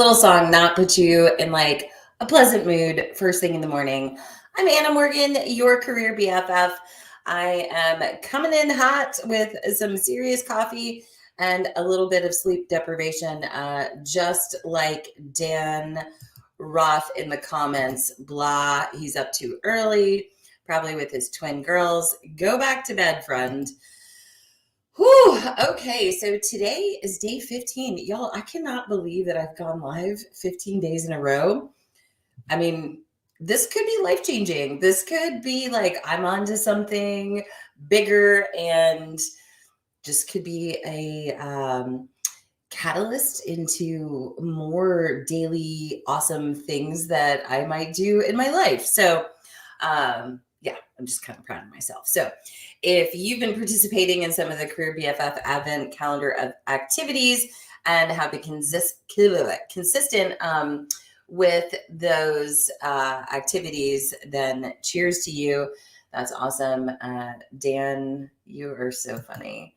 little song not put you in like a pleasant mood first thing in the morning. I'm Anna Morgan, your career BFF. I am coming in hot with some serious coffee and a little bit of sleep deprivation, just like Dan Roth in the comments. Blah, he's up too early, probably with his twin girls. Go back to bed, friend. Whew, okay, so today is day 15. Y'all, I cannot believe that I've gone live 15 days in a row. I mean, this could be life-changing. This could be like I'm onto something bigger and just could be a catalyst into more daily awesome things that I might do in my life. So, yeah, I'm just kind of proud of myself. So if you've been participating in some of the Career BFF Advent calendar of activities and have been consistent with those activities, then cheers to you. That's awesome. Dan, you are so funny.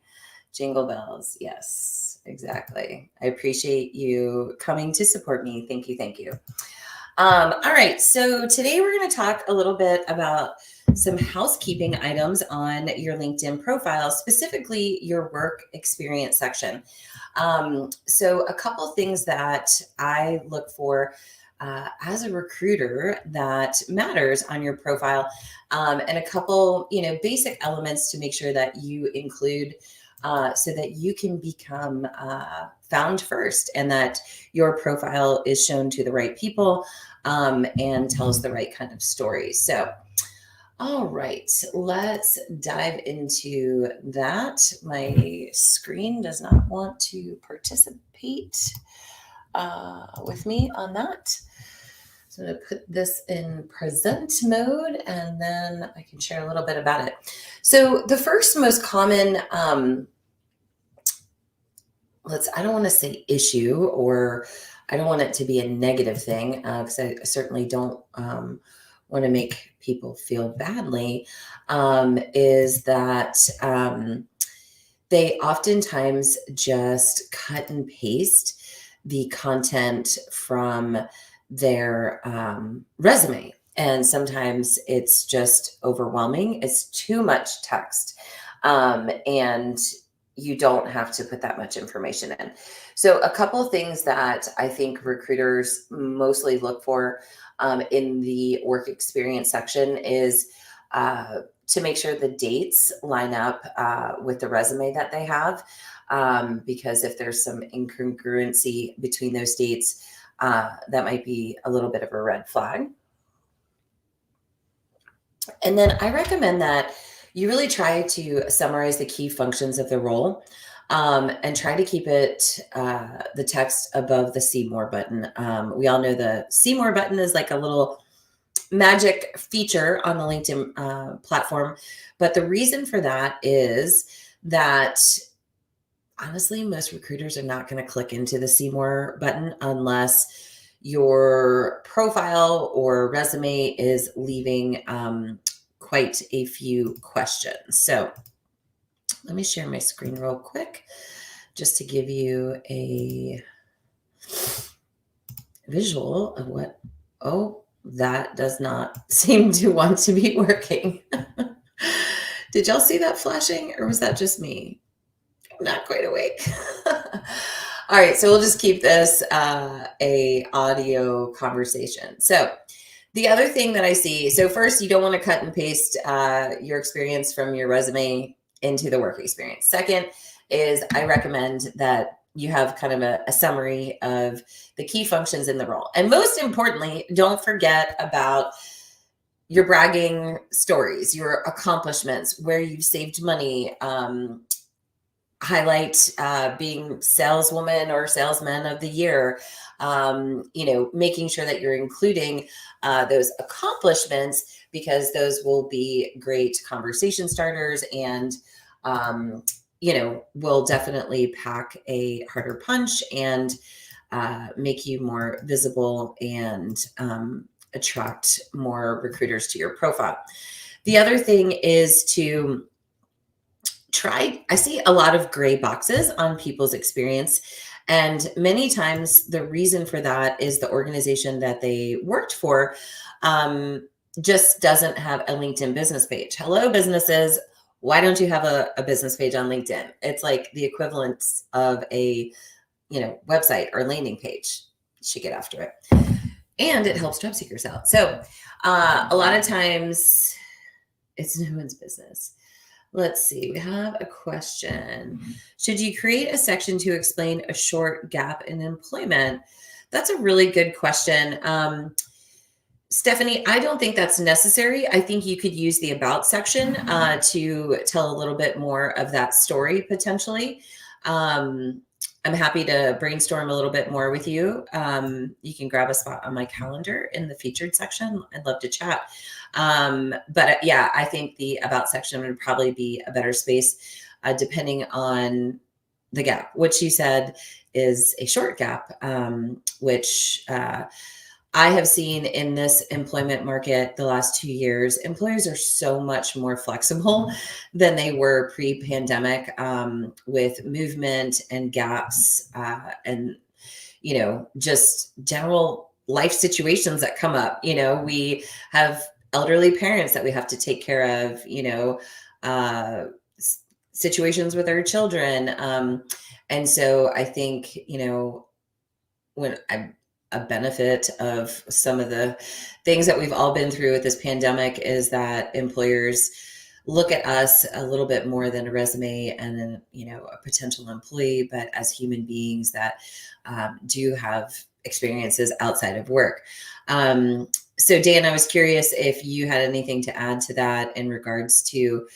Jingle bells. Yes, exactly. I appreciate you coming to support me. Thank you. Thank you. All right. So today we're going to talk a little bit about some housekeeping items on your LinkedIn profile, specifically your work experience section. So a couple things that I look for as a recruiter that matters on your profile, and a couple, basic elements to make sure that you include so that you can become found first and that your profile is shown to the right people and tells the right kind of stories. So, all right, let's dive into that. My screen does not want to participate with me on that. So I'm going to put this in present mode and then I can share a little bit about it. So the first most common, I don't want to say issue, or I don't want it to be a negative thing because I certainly don't want to make people feel badly, is that they oftentimes just cut and paste the content from their resume. And sometimes it's just overwhelming. It's too much text. And you don't have to put that much information in. So a couple of things that I think recruiters mostly look for in the work experience section is to make sure the dates line up with the resume that they have. Because if there's some incongruency between those dates, that might be a little bit of a red flag. And then I recommend that you really try to summarize the key functions of the role and try to keep it, the text above the See More button. We all know the See More button is like a little magic feature on the LinkedIn platform. But the reason for that is that honestly, most recruiters are not going to click into the See More button unless your profile or resume is leaving quite a few questions. So let me share my screen real quick just to give you a visual of what, that does not seem to want to be working. Did y'all see that flashing or was that just me? I'm not quite awake. All right, so we'll just keep this a audio conversation. So the other thing that I see, so first, you don't want to cut and paste your experience from your resume into the work experience. Second is I recommend that you have kind of a summary of the key functions in the role. And most importantly, don't forget about your bragging stories, your accomplishments, where you've saved money, highlight being saleswoman or salesman of the year, making sure that you're including those accomplishments because those will be great conversation starters and, will definitely pack a harder punch and make you more visible and attract more recruiters to your profile. The other thing is to I see a lot of gray boxes on people's experience And many times the reason for that is the organization that they worked for just doesn't have a LinkedIn business page. Hello, businesses. Why don't you have a business page on LinkedIn? It's like the equivalent of a website or landing page. You should get after it. And it helps job seekers out. So a lot of times it's no one's business. Let's see. We have a question. Should you create a section to explain a short gap in employment? That's a really good question. Stephanie, I don't think that's necessary. I think you could use the about section to tell a little bit more of that story potentially. I'm happy to brainstorm a little bit more with you. You can grab a spot on my calendar in the featured section. I'd love to chat. But yeah, I think the about section would probably be a better space depending on the gap, which you said is a short gap, which I have seen in this employment market the last 2 years. Employers are so much more flexible than they were pre-pandemic with movement and gaps and, just general life situations that come up. We have elderly parents that we have to take care of, situations with our children. And so I think, when a benefit of some of the things that we've all been through with this pandemic is that employers look at us a little bit more than a resume and a potential employee, but as human beings that do have experiences outside of work. So Dan, I was curious if you had anything to add to that in regards to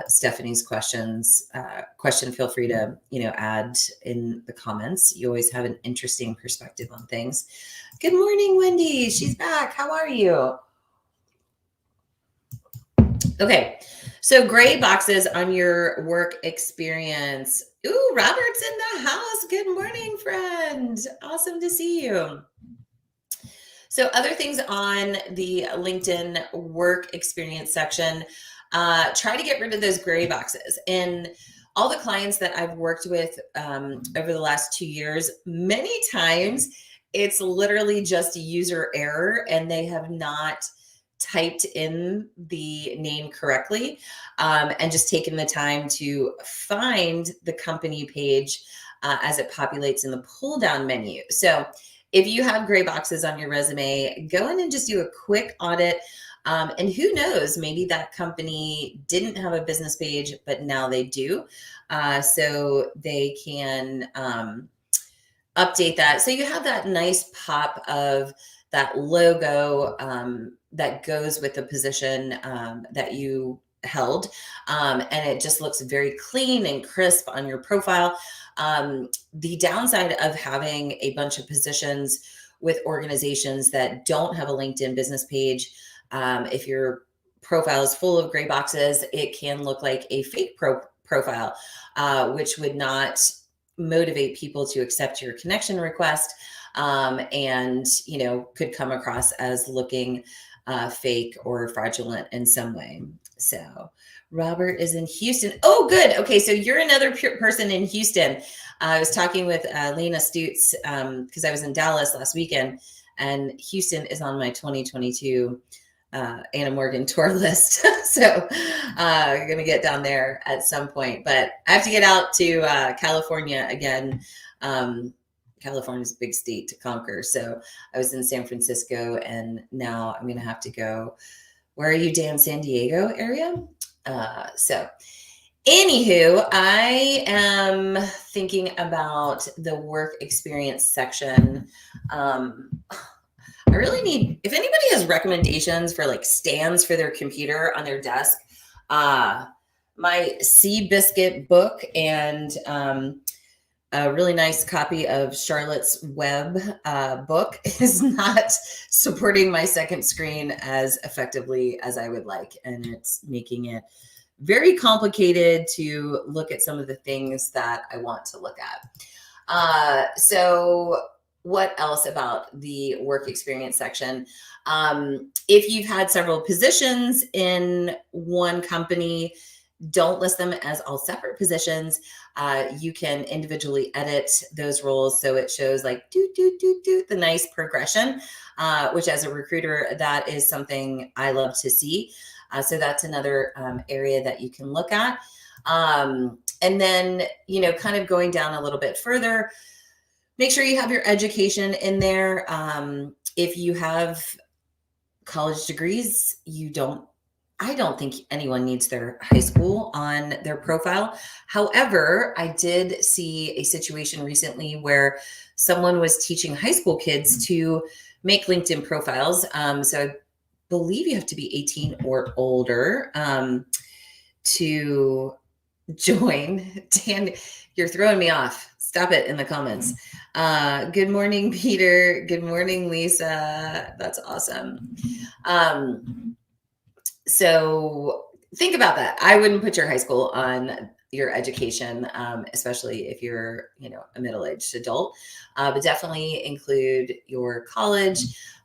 Stephanie's question. Feel free to, add in the comments. You always have an interesting perspective on things. Good morning, Wendy. She's back. How are you? Okay. So gray boxes on your work experience. Ooh, Robert's in the house. Good morning, friend. Awesome to see you. So other things on the LinkedIn work experience section, try to get rid of those gray boxes. And all the clients that I've worked with over the last 2 years, many times it's literally just a user error and they have not typed in the name correctly and just taken the time to find the company page as it populates in the pull down menu. So if you have gray boxes on your resume, go in and just do a quick audit. And who knows, maybe that company didn't have a business page, but now they do. So they can update that. So you have that nice pop of that logo that goes with the position that you held. And it just looks very clean and crisp on your profile. The downside of having a bunch of positions with organizations that don't have a LinkedIn business page, if your profile is full of gray boxes, it can look like a fake profile, which would not motivate people to accept your connection request, and could come across as looking fake or fraudulent in some way. So Robert is in Houston. Oh, good. Okay, so you're another person in Houston. I was talking with Lena Stutz because I was in Dallas last weekend, and Houston is on my 2022 Anna Morgan tour list. So I'm going to get down there at some point, but I have to get out to California again. California's a big state to conquer. So I was in San Francisco and now I'm going to have to go. Where are you, Dan? San Diego area? So anywho, I am thinking about the work experience section. I really need, if anybody has recommendations for like stands for their computer on their desk, my Seabiscuit book and a really nice copy of Charlotte's Web book is not supporting my second screen as effectively as I would like. And it's making it very complicated to look at some of the things that I want to look at. So what else about the work experience section? If you've had several positions in one company Don't list them as all separate positions. You can individually edit those roles so it shows like the nice progression, which as a recruiter, that is something I love to see. So that's another area that you can look at. And then, kind of going down a little bit further, make sure you have your education in there. If you have college degrees, I don't think anyone needs their high school on their profile. However, I did see a situation recently where someone was teaching high school kids to make LinkedIn profiles. So I believe you have to be 18 or older to join. Dan, you're throwing me off. Stop it in the comments. Good morning, Peter. Good morning, Lisa. That's awesome. So think about that. I wouldn't put your high school on your education, especially if you're, a middle-aged adult, but definitely include your college.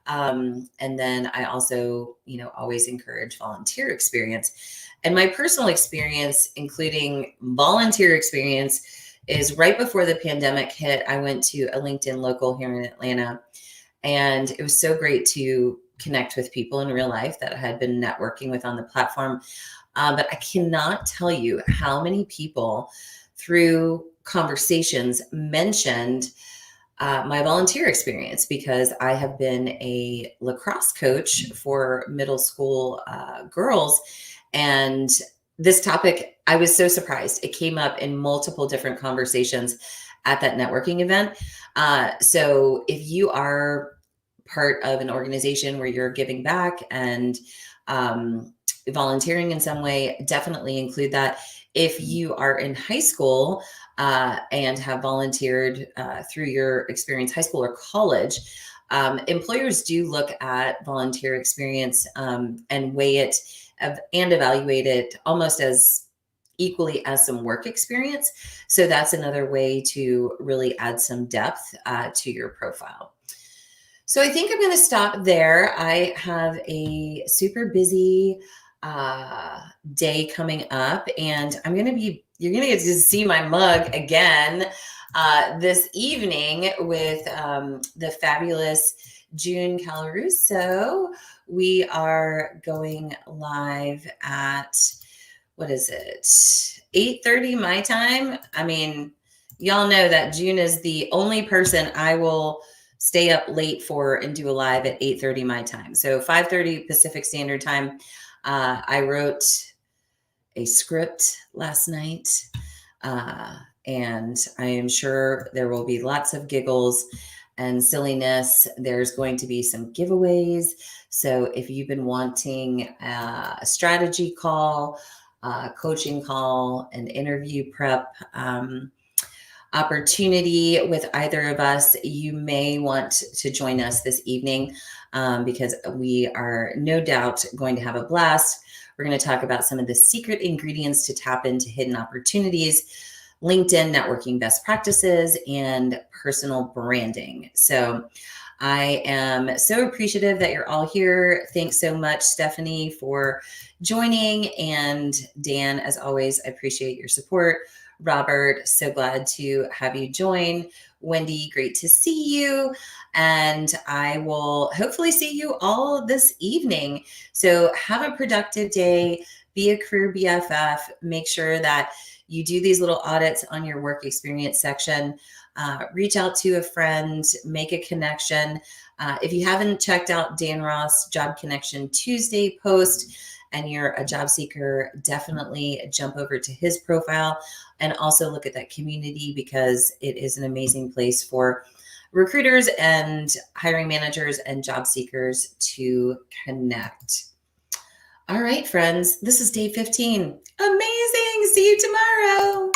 And then I also, always encourage volunteer experience. And my personal experience, including volunteer experience, is right before the pandemic hit, I went to a LinkedIn local here in Atlanta. And it was so great to connect with people in real life that I had been networking with on the platform. But I cannot tell you how many people through conversations mentioned my volunteer experience, because I have been a lacrosse coach for middle school girls. And this topic, I was so surprised. It came up in multiple different conversations at that networking event. So if you are part of an organization where you're giving back and volunteering in some way, definitely include that. If you are in high school and have volunteered through your experience, high school or college, employers do look at volunteer experience and weigh it and evaluate it almost as equally as some work experience. So that's another way to really add some depth to your profile. So I think I'm going to stop there. I have a super busy day coming up, and you're going to get to see my mug again this evening with the fabulous June Calaruso. We are going live at, what is it, 8:30 my time? I mean, y'all know that June is the only person I will stay up late for and do a live at 8:30 my time. So 5:30 Pacific Standard Time. I wrote a script last night, and I am sure there will be lots of giggles and silliness. There's going to be some giveaways. So if you've been wanting a strategy call, coaching call, an interview prep opportunity with either of us, you may want to join us this evening because we are no doubt going to have a blast. We're going to talk about some of the secret ingredients to tap into hidden opportunities, LinkedIn networking best practices, and personal branding. So I am so appreciative that you're all here. Thanks so much, Stephanie, for joining. And Dan, as always, I appreciate your support. Robert, so glad to have you join. Wendy, great to see you. And I will hopefully see you all this evening. So have a productive day. Be a career BFF. Make sure that you do these little audits on your work experience section. Reach out to a friend, make a connection. If you haven't checked out Dan Ross Job Connection Tuesday post and you're a job seeker, definitely jump over to his profile and also look at that community, because it is an amazing place for recruiters and hiring managers and job seekers to connect. All right, friends, this is day 15. Amazing. See you tomorrow.